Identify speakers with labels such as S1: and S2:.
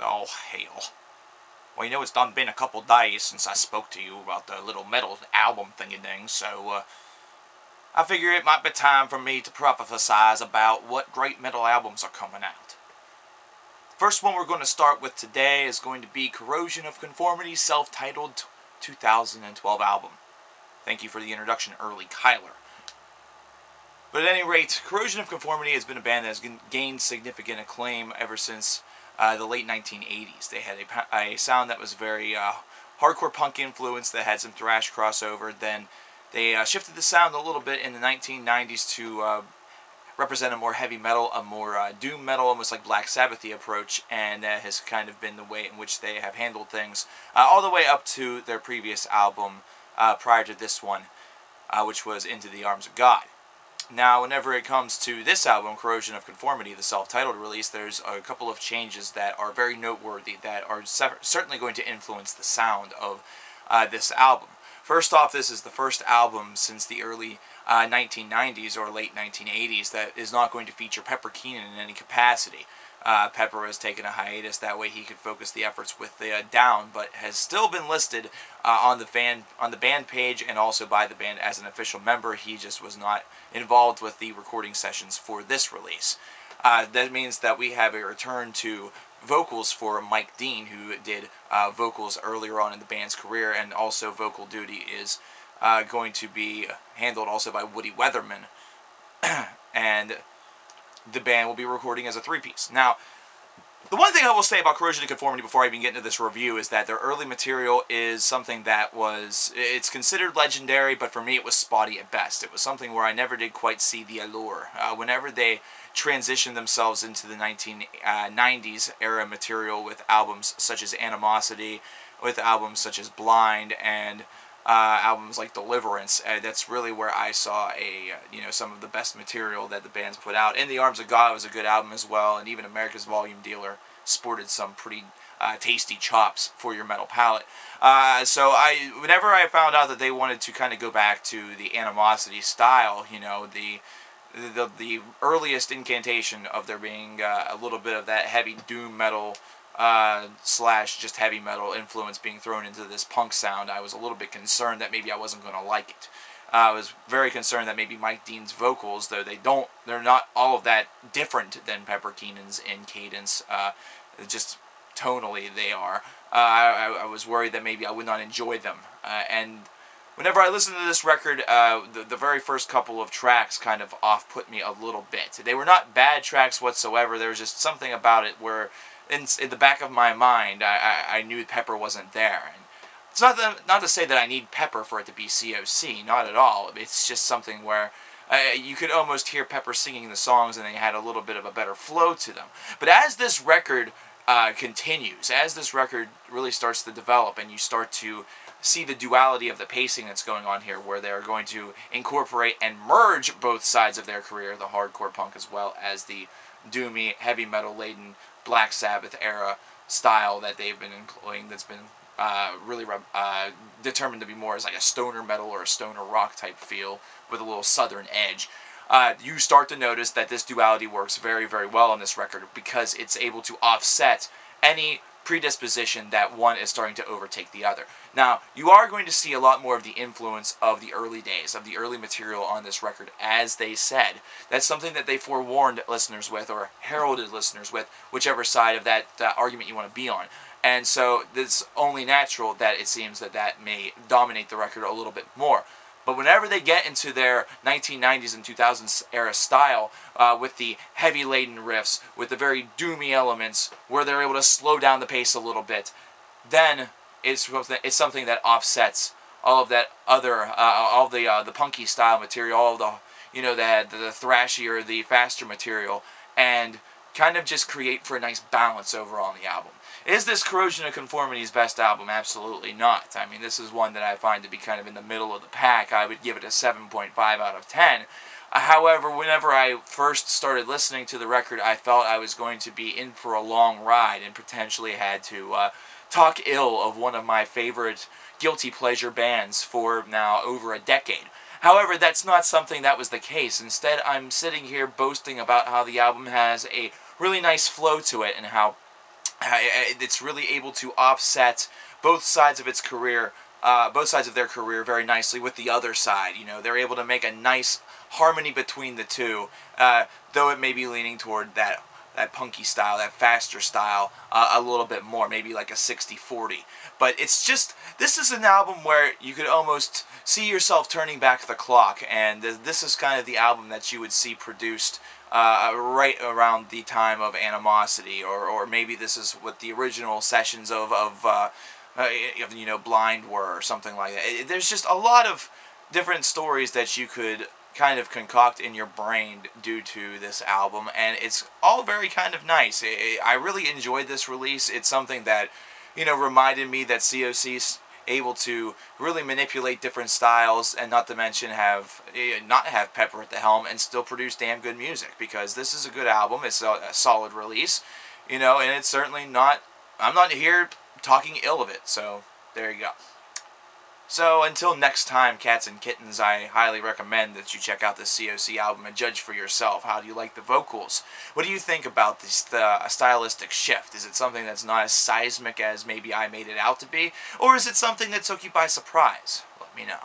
S1: Oh, hell. Well, you know, it's done been a couple days since I spoke to you about the little metal album thingy-ding, so, I figure it might be time for me to prophesize about what great metal albums are coming out. First one we're going to start with today is going to be Corrosion of Conformity's self-titled 2012 album. Thank you for the introduction, early Kyler. But at any rate, Corrosion of Conformity has been a band that has gained significant acclaim ever since the late 1980s. They had a sound that was very hardcore punk influenced, that had some thrash crossover. Then they shifted the sound a little bit in the 1990s to represent a more heavy metal, a more doom metal, almost like Black Sabbath-y approach, and that has kind of been the way in which they have handled things all the way up to their previous album prior to this one, which was Into the Arms of God. Now, whenever it comes to this album, Corrosion of Conformity, the self-titled release, there's a couple of changes that are very noteworthy that are certainly going to influence the sound of this album. First off, this is the first album since the early 1990s or late 1980s that is not going to feature Pepper Keenan in any capacity. Pepper has taken a hiatus, that way he could focus the efforts with the Down, but has still been listed on the band page and also by the band as an official member. He just was not involved with the recording sessions for this release. That means that we have a return to vocals for Mike Dean, who did vocals earlier on in the band's career, and also vocal duty is going to be handled also by Woody Weatherman, and the band will be recording as a three-piece. Now, the one thing I will say about Corrosion of Conformity before I even get into this review is that their early material is something that it's considered legendary, but for me it was spotty at best. It was something where I never did quite see the allure. Whenever they transitioned themselves into the 1990s era material with albums such as Animosity, with albums such as Blind, and albums like Deliverance, that's really where I saw some of the best material that the band's put out. In the Arms of God was a good album as well, and even America's Volume Dealer sported some pretty tasty chops for your metal palate. So whenever I found out that they wanted to kind of go back to the Animosity style, the earliest incantation of there being a little bit of that heavy doom metal slash just heavy metal influence being thrown into this punk sound, I was a little bit concerned that maybe I wasn't going to like it. I was very concerned that maybe Mike Dean's vocals, though they're not all of that different than Pepper Keenan's in cadence, just tonally they are. I was worried that maybe I would not enjoy them, and whenever I listened to this record, the very first couple of tracks kind of off-put me a little bit. They were not bad tracks whatsoever. There was just something about it where in the back of my mind, I knew Pepper wasn't there. And it's not to say that I need Pepper for it to be COC, not at all. It's just something where you could almost hear Pepper singing the songs and they had a little bit of a better flow to them. But as this record continues, as this record really starts to develop and you start to see the duality of the pacing that's going on here, where they're going to incorporate and merge both sides of their career, the hardcore punk as well as the doomy, heavy metal-laden Black Sabbath era style that they've been employing, that's been really determined to be more as like a stoner metal or a stoner rock type feel with a little southern edge. You start to notice that this duality works very, very well on this record because it's able to offset any predisposition that one is starting to overtake the other. Now, you are going to see a lot more of the influence of the early days, of the early material on this record, as they said. That's something that they forewarned listeners with, or heralded listeners with, whichever side of that argument you want to be on. And so it's only natural that it seems that may dominate the record a little bit more. But whenever they get into their 1990s and 2000s era style, with the heavy-laden riffs, with the very doomy elements, where they're able to slow down the pace a little bit, then it's something that offsets all of that other, all the punky style material, all of the thrashy or the faster material, and kind of just create for a nice balance overall in the album. Is this Corrosion of Conformity's best album? Absolutely not. I mean, this is one that I find to be kind of in the middle of the pack. I would give it a 7.5 out of 10. However, whenever I first started listening to the record, I felt I was going to be in for a long ride and potentially had to talk ill of one of my favorite guilty pleasure bands for now over a decade. However, that's not something that was the case. Instead, I'm sitting here boasting about how the album has a really nice flow to it and how It's really able to offset both sides of its career, both sides of their career very nicely with the other side. You know, they're able to make a nice harmony between the two, though it may be leaning toward that punky style, that faster style, a little bit more, maybe like a 60-40. But it's just, this is an album where you could almost see yourself turning back the clock, and this is kind of the album that you would see produced right around the time of Animosity, or maybe this is what the original sessions of you know, Blind were, or something like that. There's just a lot of different stories that you could kind of concoct in your brain due to this album, and it's all very kind of nice. I really enjoyed this release. It's something that, you know, reminded me that COC's able to really manipulate different styles, and not to mention not have Pepper at the helm and still produce damn good music, because this is a good album. It's a solid release, you know, and it's certainly not, I'm not here talking ill of it, so there you go. So until next time, cats and kittens, I highly recommend that you check out this COC album and judge for yourself. How do you like the vocals? What do you think about this stylistic shift? Is it something that's not as seismic as maybe I made it out to be? Or is it something that took you by surprise? Let me know.